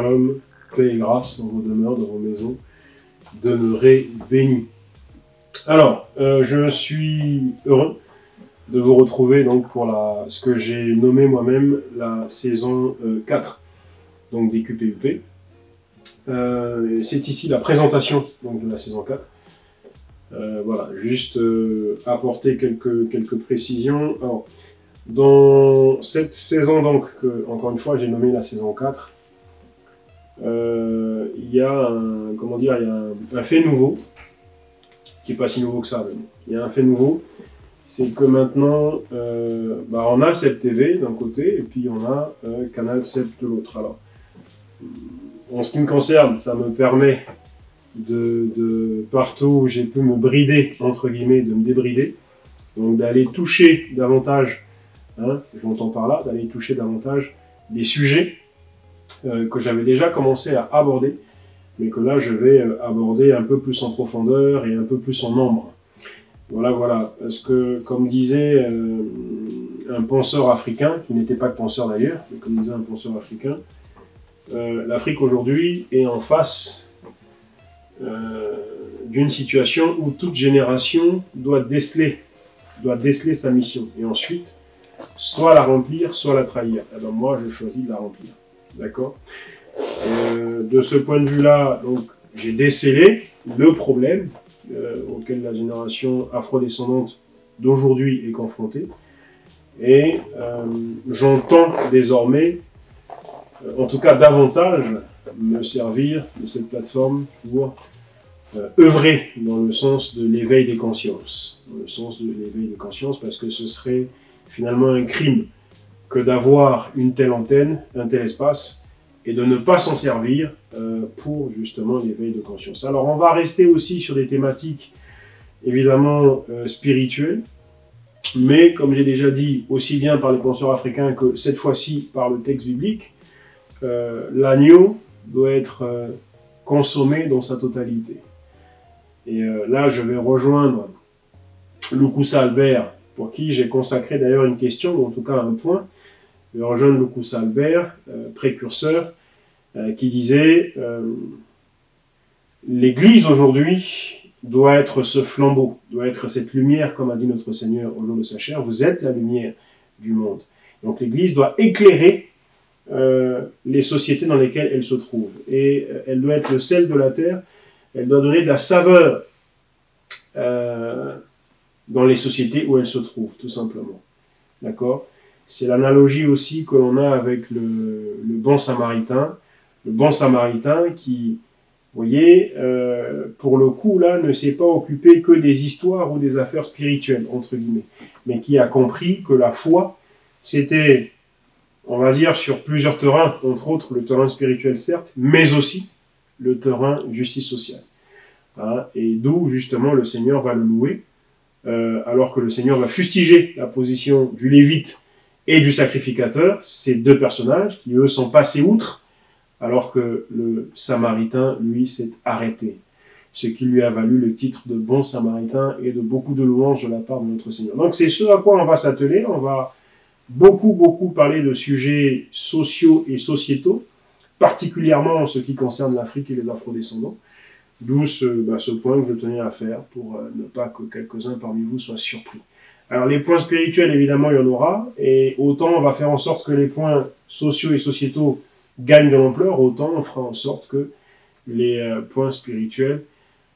Shalom, paix et grâce dans vos demeures, dans vos maisons. Demeurez bénis. Alors, je suis heureux de vous retrouver donc pour ce que j'ai nommé moi-même la saison 4 donc des QPUP. C'est ici la présentation donc, de la saison 4. Voilà, juste apporter quelques précisions. Alors, dans cette saison, donc, encore une fois, j'ai nommé la saison 4, il y a un fait nouveau, qui n'est pas si nouveau que ça. Mais il y a un fait nouveau, c'est que maintenant, on a 7TV d'un côté, et puis on a Canal 7 de l'autre. Alors, en ce qui me concerne, ça me permet de partout où j'ai pu me brider, entre guillemets, de me débrider, donc d'aller toucher davantage, j'entends par là, d'aller toucher davantage des sujets que j'avais déjà commencé à aborder, mais que là je vais aborder un peu plus en profondeur et un peu plus en nombre. Voilà, parce que comme disait un penseur africain, qui n'était pas de penseur d'ailleurs, mais comme disait un penseur africain, l'Afrique aujourd'hui est en face d'une situation où toute génération doit déceler sa mission, et ensuite, soit la remplir, soit la trahir. Et ben moi, je choisis de la remplir. D'accord ? De ce point de vue-là, donc, j'ai décelé le problème auquel la génération afrodescendante d'aujourd'hui est confrontée. Et j'entends désormais, en tout cas davantage, me servir de cette plateforme pour œuvrer dans le sens de l'éveil des consciences. Dans le sens de l'éveil des consciences, parce que ce serait finalement un crime que d'avoir une telle antenne, un tel espace, et de ne pas s'en servir pour justement l'éveil de conscience. Alors on va rester aussi sur des thématiques évidemment spirituelles, mais comme j'ai déjà dit, aussi bien par les penseurs africains que cette fois-ci par le texte biblique, l'agneau doit être consommé dans sa totalité. Et là, je vais rejoindre Lukusa Albert, pour qui j'ai consacré d'ailleurs une question, ou en tout cas un point. Je vais rejoindre Lukusa Albert, précurseur, qui disait l'Église aujourd'hui doit être ce flambeau, doit être cette lumière, comme a dit notre Seigneur au jour de sa chair. Vous êtes la lumière du monde. Donc l'Église doit éclairer les sociétés dans lesquelles elle se trouve. Et elle doit être le sel de la terre, elle doit donner de la saveur dans les sociétés où elle se trouve, tout simplement. D'accord ? C'est l'analogie aussi que l'on a avec le bon samaritain. Le bon samaritain qui, vous voyez, pour le coup, là, ne s'est pas occupé que des histoires ou des affaires spirituelles, entre guillemets, mais qui a compris que la foi, c'était, on va dire, sur plusieurs terrains, entre autres le terrain spirituel, certes, mais aussi le terrain justice sociale. Et d'où, justement, le Seigneur va le louer, alors que le Seigneur va fustiger la position du Lévite et du sacrificateur, ces deux personnages qui, eux, sont passés outre, alors que le Samaritain, lui, s'est arrêté. Ce qui lui a valu le titre de bon Samaritain et de beaucoup de louanges de la part de notre Seigneur. Donc c'est ce à quoi on va s'atteler. On va beaucoup parler de sujets sociaux et sociétaux, particulièrement en ce qui concerne l'Afrique et les afrodescendants. D'où ce point que je tenais à faire pour ne pas que quelques-uns parmi vous soient surpris. Alors les points spirituels, évidemment, il y en aura, et autant on va faire en sorte que les points sociaux et sociétaux gagnent de l'ampleur, autant on fera en sorte que les points spirituels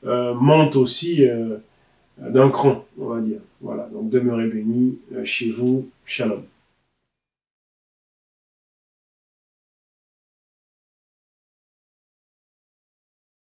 montent aussi d'un cran, on va dire. Voilà, donc demeurez bénis chez vous, shalom.